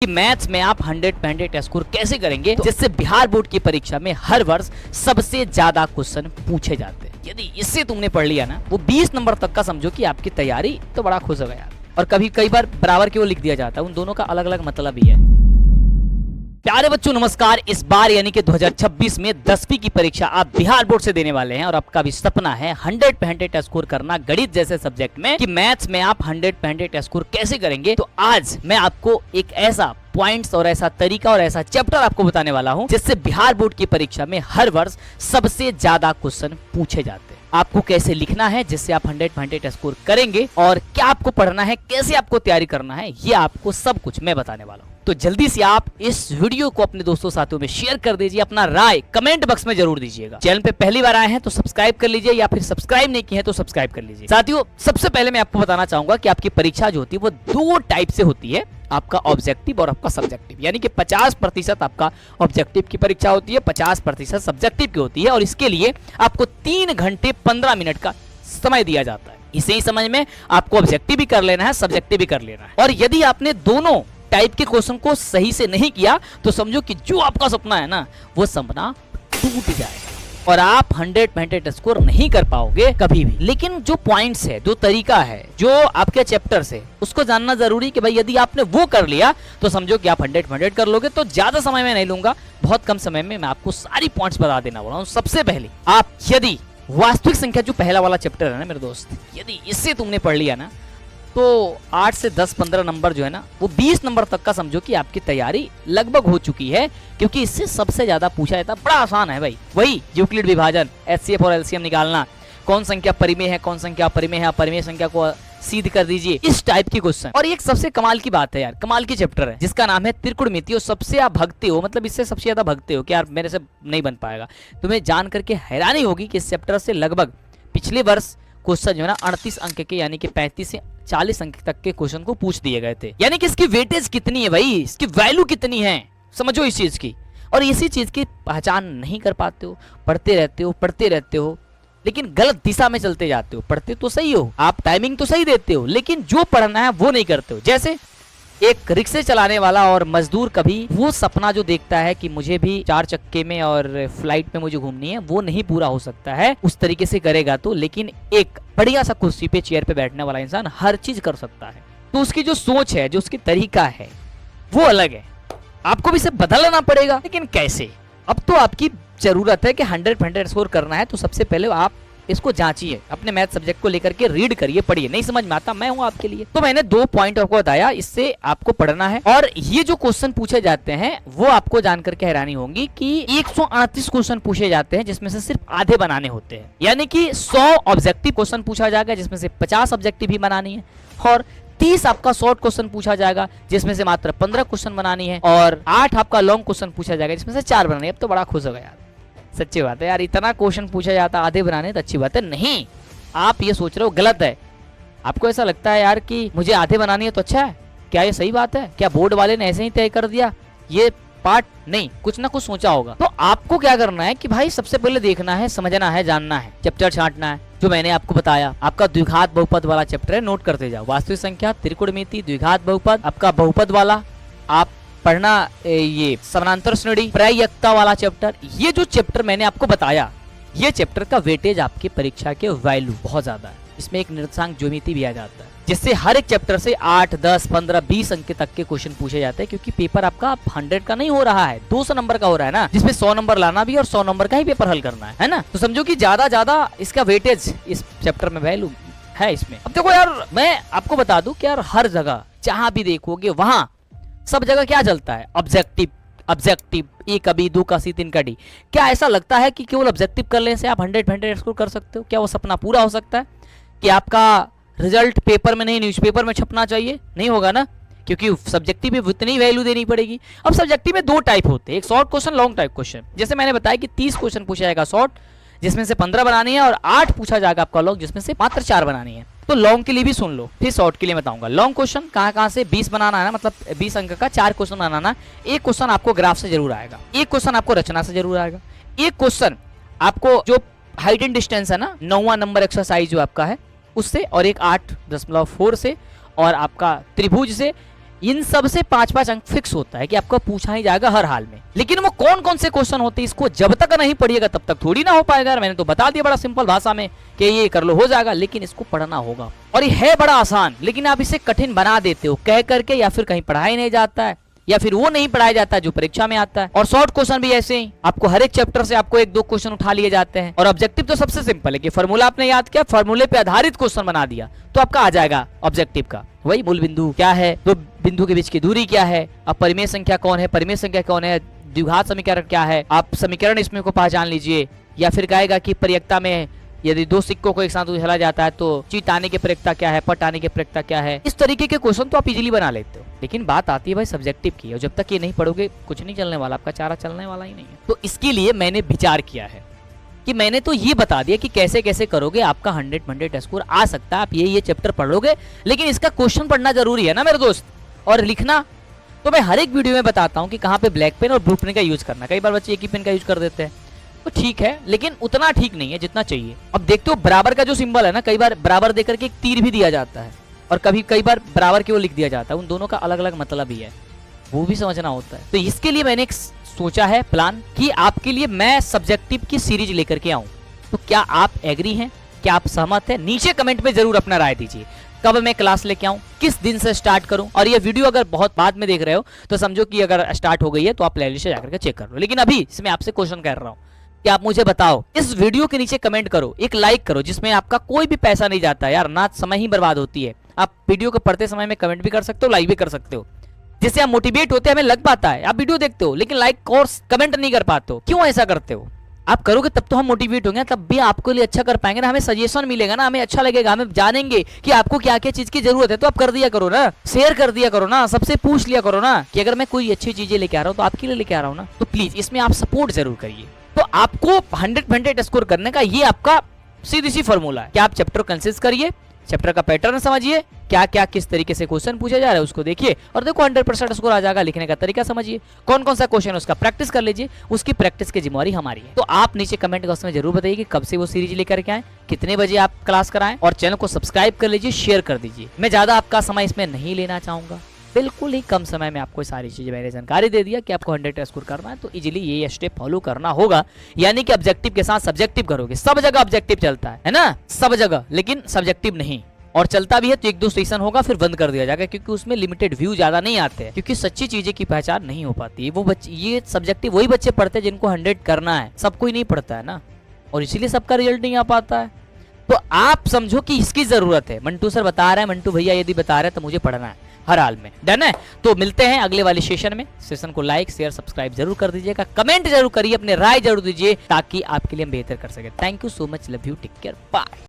कि मैथ्स में आप 100 पे 100 स्कोर कैसे करेंगे जिससे बिहार बोर्ड की परीक्षा में हर वर्ष सबसे ज्यादा क्वेश्चन पूछे जाते हैं। यदि इससे तुमने पढ़ लिया ना, वो 20 नंबर तक का समझो कि आपकी तैयारी तो बड़ा खुश होगा यार। और कई बार बराबर क्यों लिख दिया जाता है, उन दोनों का अलग अलग मतलब ही है। प्यारे बच्चों नमस्कार। इस बार यानी कि 2026 में 10वीं की परीक्षा आप बिहार बोर्ड से देने वाले हैं और आपका भी सपना है 100 पे 100 स्कोर करना गणित जैसे सब्जेक्ट में कि मैथ्स में आप 100 पे 100 स्कोर कैसे करेंगे। तो आज मैं आपको एक ऐसा पॉइंट्स और ऐसा तरीका और ऐसा चैप्टर आपको बताने वाला हूं जिससे बिहार बोर्ड की परीक्षा में हर वर्ष सबसे ज्यादा क्वेश्चन पूछे जाते हैं। आपको कैसे लिखना है जिससे आप 100 पे 100 स्कोर करेंगे और क्या आपको पढ़ना है, कैसे आपको तैयारी करना है, ये आपको सब कुछ मैं बताने वाला हूं। तो जल्दी से आप इस वीडियो को अपने दोस्तों साथियों में शेयर कर दीजिए, अपना राय कमेंट बॉक्स में जरूर दीजिएगा। चैनल पे पहली बार आए हैं तो सब्सक्राइब कर लीजिए या फिर सब्सक्राइब नहीं किए हैं तो सब्सक्राइब कर लीजिए। साथियों सबसे पहले मैं आपको बताना चाहूंगा कि आपकी परीक्षा जो होती है वो दो टाइप से होती है, आपका ऑब्जेक्टिव और आपका सब्जेक्टिव। यानी कि 50% आपका ऑब्जेक्टिव की परीक्षा होती है, 50% सब्जेक्टिव की होती है और इसके लिए आपको 3 घंटे 15 मिनट का समय दिया जाता है। इसे ही समझ में आपको ऑब्जेक्टिव भी कर लेना है, सब्जेक्टिव भी कर लेना है। और यदि आपने दोनों टाइप के क्वेश्चन को सही से नहीं किया तो समझो कि जो आपका सपना है ना वो सपना टूट जाएगा और आप 100 पे 100 स्कोर नहीं कर पाओगे कभी भी। लेकिन जो पॉइंट्स है, जो तरीका है, जो आपके चैप्टर से, उसको जानना जरूरी कि भाई यदि आपने वो कर लिया तो समझो कि आप 100 पे 100 कर लोगे। तो ज्यादा समय में नहीं लूंगा, बहुत कम समय में मैं आपको सारी पॉइंट्स बता देना वाला हूं। सबसे पहले आप यदि वास्तविक संख्या जो पहला वाला चैप्टर है ना मेरे दोस्त, यदि इससे तुमने पढ़ लिया ना तो 8 से 10-15 नंबर जो है ना वो 20 नंबर तक का समझो कि आपकी तैयारी लगभग हो चुकी है, क्योंकि इससे सबसे ज्यादा पूछा जाता है। बड़ा आसान है भाई, वही यूक्लिड विभाजन, एचसीएफ और एलसीएम निकालना, कौन संख्या परिमेय है, कौन संख्या अपरिमेय है, अपरिमेय संख्या को सिद्ध कर दीजिए, इस टाइप की क्वेश्चन। और एक सबसे कमाल की बात है यार, कमाल की चैप्टर है जिसका नाम है त्रिकोणमिति। और सबसे आप भगते हो, मतलब इससे सबसे ज्यादा भगते हो कि यार मेरे से नहीं बन पाएगा। तुम्हें जान करके हैरानी होगी कि इस चैप्टर से लगभग पिछले वर्ष क्वेश्चन जो है ना 38 अंक के यानी कि 35 से 40 अंक तक के क्वेश्चन को पूछ दिए गए थे। यानी कि इसकी वेटेज कितनी है भाई, इसकी वैल्यू कितनी है, समझो इस चीज की। और इसी चीज की पहचान नहीं कर पाते हो, पढ़ते रहते हो लेकिन गलत दिशा में चलते जाते हो। पढ़ते तो सही हो, आप टाइमिंग तो सही देते हो, लेकिन जो पढ़ना है वो नहीं करते हो। जैसे एक रिक्शे चलाने वाला और मजदूर कभी वो सपना जो देखता है कि मुझे भी 4 चक्के में और फ्लाइट में मुझे घूमनी है, वो नहीं पूरा हो सकता है उस तरीके से करेगा तो। लेकिन एक बढ़िया सा कुर्सी पे, चेयर पे बैठने वाला इंसान हर चीज कर सकता है। तो उसकी जो सोच है, जो उसकी तरीका है वो अलग है। आपको भी इसे बदलना पड़ेगा, लेकिन कैसे? अब तो आपकी जरूरत है कि 100 पे 100 स्कोर करना है तो सबसे पहले आप इसको जांचिए, अपने मैथ सब्जेक्ट को लेकर के रीड करिए, पढ़िए। नहीं समझ में आता, मैं हूं आपके लिए। तो मैंने 2 पॉइंट आपको बताया, इससे आपको पढ़ना है। और ये जो क्वेश्चन पूछे जाते हैं वो आपको जानकर के हैरानी होगी कि 138 क्वेश्चन पूछे जाते हैं जिसमें से सिर्फ आधे बनाने होते हैं। यानी कि 100 ऑब्जेक्टिव क्वेश्चन पूछा जाएगा जिसमें से 50 ऑब्जेक्टिव ही बनानी है, और 30 आपका शॉर्ट क्वेश्चन पूछा जाएगा जिसमें से मात्र 15 क्वेश्चन बनानी है, और 8 आपका लॉन्ग क्वेश्चन पूछा जाएगा जिसमें से 4 बनानी है। अब तो बड़ा खुश हो गया यार, सच्ची बात है यार, इतना क्वेश्चन पूछा जाता आधे बनाने तो अच्छी बात है। नहीं, आप ये सोच रहे हो गलत है। आपको ऐसा लगता है यार कि मुझे आधे बनानी है तो अच्छा है, क्या ये सही बात है? क्या बोर्ड वाले ने ऐसे ही तय कर दिया ये पार्ट? नहीं, कुछ ना कुछ सोचा होगा। तो आपको क्या करना है कि भाई सबसे पहले देखना है, समझना है, जानना है, चैप्टर छांटना है जो मैंने आपको बताया। आपका द्विघात बहुपद वाला चैप्टर है, नोट करते जाओ। वास्तविक संख्या, त्रिकोणमिति, द्विघात बहुपद, आपका बहुपद वाला आप पढ़ना, ये समानांतर श्रेणी, प्रायिकता वाला चैप्टर। ये जो चैप्टर मैंने आपको बताया, ये चैप्टर का वेटेज आपकी परीक्षा के वैल्यू बहुत ज्यादा है। इसमें एक निर्देशांक ज्यामिति भी आ जाता है जिससे हर एक चैप्टर से 8, 10, 15, 20 अंक तक के क्वेश्चन पूछे जाते हैं, क्योंकि पेपर आपका 100 का नहीं हो रहा है, 200 नंबर का हो रहा है ना, जिसमें 100 नंबर लाना भी और 100 नंबर का ही पेपर हल करना है ना। तो समझो कि ज्यादा इसका वेटेज इस चैप्टर में वैल्यू है इसमें। अब देखो यार, मैं आपको बता दूं कि यार हर जगह जहां भी देखोगे वहां सब जगह क्या चलता है? ऑब्जेक्टिव, ए का बी, 2 का सी, 3 का डी। क्या ऐसा लगता है कि केवल ऑब्जेक्टिव कर लेने से आप 100 पे 100 स्कोर कर सकते हो? क्या वो सपना पूरा हो सकता है कि आपका रिजल्ट पेपर में नहीं, न्यूज़पेपर में छपना चाहिए? नहीं होगा ना, क्योंकि सब्जेक्टिव में उतनी वैल्यू देनी पड़ेगी। अब सब्जेक्टिव में 2 टाइप होते हैं, एक short question, long type question. जैसे मैंने बताया कि 30 क्वेश्चन पूछा जाएगा शॉर्ट जिसमें से 15 बनानी है, और 8 पूछा जाएगा आपका लॉन्ग जिसमें से मात्र 4 बनानी है। तो लॉन्ग के लिए भी सुन लो, फिर शॉर्ट के लिए बताऊंगा। लॉन्ग क्वेश्चन कहां से 20 बनाना है ना, मतलब 20 अंक का 4 क्वेश्चन बनाना। एक क्वेश्चन आपको ग्राफ से जरूर आएगा, एक क्वेश्चन आपको रचना से जरूर आएगा, एक क्वेश्चन आपको जो हाइट एंड डिस्टेंस है ना, 9वां नंबर एक्सरसाइज जो आपका है उससे, और एक 8.4 से, और आपका त्रिभुज से, इन सब से 5-5 अंक फिक्स होता है कि आपको पूछा ही जाएगा हर हाल में। लेकिन वो कौन कौन से क्वेश्चन होते हैं इसको जब तक नहीं पढ़िएगा तब तक थोड़ी ना हो पाएगा। मैंने तो बता दिया बड़ा सिंपल भाषा में कि ये कर लो हो जाएगा, लेकिन इसको पढ़ना होगा। और ये है बड़ा आसान, लेकिन आप इसे कठिन बना देते हो कह करके, या फिर कहीं पढ़ाई नहीं जाता है, या फिर वो नहीं पढ़ाया जाता है जो परीक्षा में आता है। और शॉर्ट क्वेश्चन भी ऐसे ही, आपको हर एक चैप्टर से आपको 1-2 क्वेश्चन उठा लिए जाते हैं। और ऑब्जेक्टिव तो सबसे सिंपल है कि फॉर्मूला आपने याद किया, फॉर्मूले पे आधारित क्वेश्चन बना दिया तो आपका आ जाएगा ऑब्जेक्टिव का। वही मूल बिंदु क्या है, दो बिंदु के बीच की दूरी क्या है, अब परिमेय संख्या कौन है, परिमेय संख्या कौन है, द्विघात समीकरण क्या है, आप समीकरण इसमें को पहचान लीजिए। या फिर कहेगा कि प्रयक्ता में यदि 2 सिक्कों को एक साथ उछला जाता है तो चीट आने की प्रयक्ता क्या है, पट आने की प्रयक्ता क्या है। इस तरीके के क्वेश्चन तो आप इजीली बना लेते हो। लेकिन बात आती है भाई सब्जेक्टिव की, और जब तक ये नहीं पढ़ोगे कुछ नहीं चलने वाला, आपका चारा चलने वाला ही नहीं है। तो इसके लिए मैंने विचार किया है कि मैंने तो ये बता दिया कि कैसे कैसे करोगे आपका 100 स्कोर आ सकता है। आप ये चैप्टर पढ़ लोगे, लेकिन इसका क्वेश्चन पढ़ना जरूरी है ना मेरे दोस्त, और लिखना। तो मैं हर एक वीडियो में बताता हूँ कि कहाँ पे ब्लैक पेन और ब्लू पेन का यूज करना। कई बार बच्चे एक ही पेन का यूज कर देते हैं, तो ठीक है, लेकिन उतना ठीक नहीं है जितना चाहिए। अब देखते हो बराबर का जो सिंबल है ना, कई बार बराबर देकर के एक तीर भी दिया जाता है, और कई बार बराबर केवल लिख दिया जाता है। उन दोनों का अलग अलग मतलब ही है, वो भी समझना होता है। तो इसके लिए मैंने एक सोचा है प्लान कि आपके लिए मैं सब्जेक्टिव की सीरीज लेकर के आऊं। तो क्या आप एग्री हैं, क्या आप सहमत हैं? नीचे कमेंट में जरूर अपना राय दीजिए। कब मैं क्लास लेके आऊं, किस दिन से स्टार्ट करूं। और ये वीडियो अगर बहुत बाद में देख रहे हो तो समझो कि अगर स्टार्ट हो गई है तो आप प्लेलिस्ट से जाकर के चेक कर लो। लेकिन अभी इसमें आपसे क्वेश्चन कर रहा हूं कि आप मुझे बताओ, इस वीडियो के नीचे कमेंट करो, एक लाइक करो, जिसमें आपका कोई भी पैसा नहीं जाता यार, ना समय ही बर्बाद होती है। आप वीडियो को पढ़ते समय में कमेंट भी कर सकते हो, लाइक भी कर सकते हो, जिससे आप मोटिवेट होते हैं, हमें लग पाता है। आप वीडियो देखते हो लेकिन लाइक और कमेंट नहीं कर पाते हो, क्यों ऐसा करते हो? आप करोगे तब तो हम मोटिवेट होंगे, तब भी आपके लिए अच्छा कर पाएंगे ना, हमें सजेशन मिलेगा ना, हमें अच्छा लगेगा, हमें जानेंगे कि आपको क्या क्या चीज की जरूरत है। तो आप कर दिया करो ना, शेयर कर दिया करो ना, सबसे पूछ लिया करो ना कि अगर मैं कोई अच्छी चीजें लेके आ रहा हूँ तो आपके लिए लेके आ रहा हूँ ना। तो प्लीज इसमें आप सपोर्ट जरूर करिए। तो आपको 100 स्कोर करने का ये आपका सीधी सी फॉर्मूला है कि आप चैप्टर कंसिस्ट करिए, चैप्टर का पैटर्न समझिए, क्या क्या किस तरीके से क्वेश्चन पूछा जा रहा है उसको देखिए, और देखो 100% स्कोर आ जाएगा। लिखने का तरीका समझिए, कौन कौन सा क्वेश्चन है उसका प्रैक्टिस कर लीजिए, उसकी प्रैक्टिस की जिम्मेवारी हमारी है। तो आप नीचे कमेंट बॉक्स में जरूर बताइए कि कब से वो सीरीज लेकर के आए, कितने बजे आप क्लास कराएं, और चैनल को सब्सक्राइब कर लीजिए, शेयर कर दीजिए। मैं ज्यादा आपका समय इसमें नहीं लेना चाहूंगा, बिल्कुल ही कम समय में आपको सारी चीजें मैंने जानकारी दे दिया कि आपको 100 स्कोर करना है। तो इजीली ये स्टेप फॉलो करना होगा, यानी कि ऑब्जेक्टिव के साथ सब्जेक्टिव करोगे। सब जगह ऑब्जेक्टिव चलता है ना, सब जगह, लेकिन सब्जेक्टिव नहीं। और चलता भी है तो 1-2 सेशन होगा फिर बंद कर दिया जाएगा, क्योंकि उसमें लिमिटेड व्यू ज्यादा नहीं आते हैं, क्योंकि सच्ची चीजें की पहचान नहीं हो पाती है। वो बच्चे, ये सब्जेक्टिव वही बच्चे पढ़ते हैं जिनको 100 करना है, सब कोई नहीं पढ़ता है ना, और इसीलिए सबका रिजल्ट नहीं आ पाता है। तो आप समझो कि इसकी जरूरत है। मंटू सर बता रहे हैं, मंटू भैया यदि बता रहे हैं तो मुझे पढ़ना है हर हाल में, डन है। तो मिलते हैं अगले वाले सेशन में। सेशन को लाइक शेयर सब्सक्राइब जरूर कर दीजिएगा, कमेंट जरूर करिए, अपने राय जरूर दीजिए, ताकि आपके लिए हम बेहतर कर सके। Thank you so much, love you, take care, bye.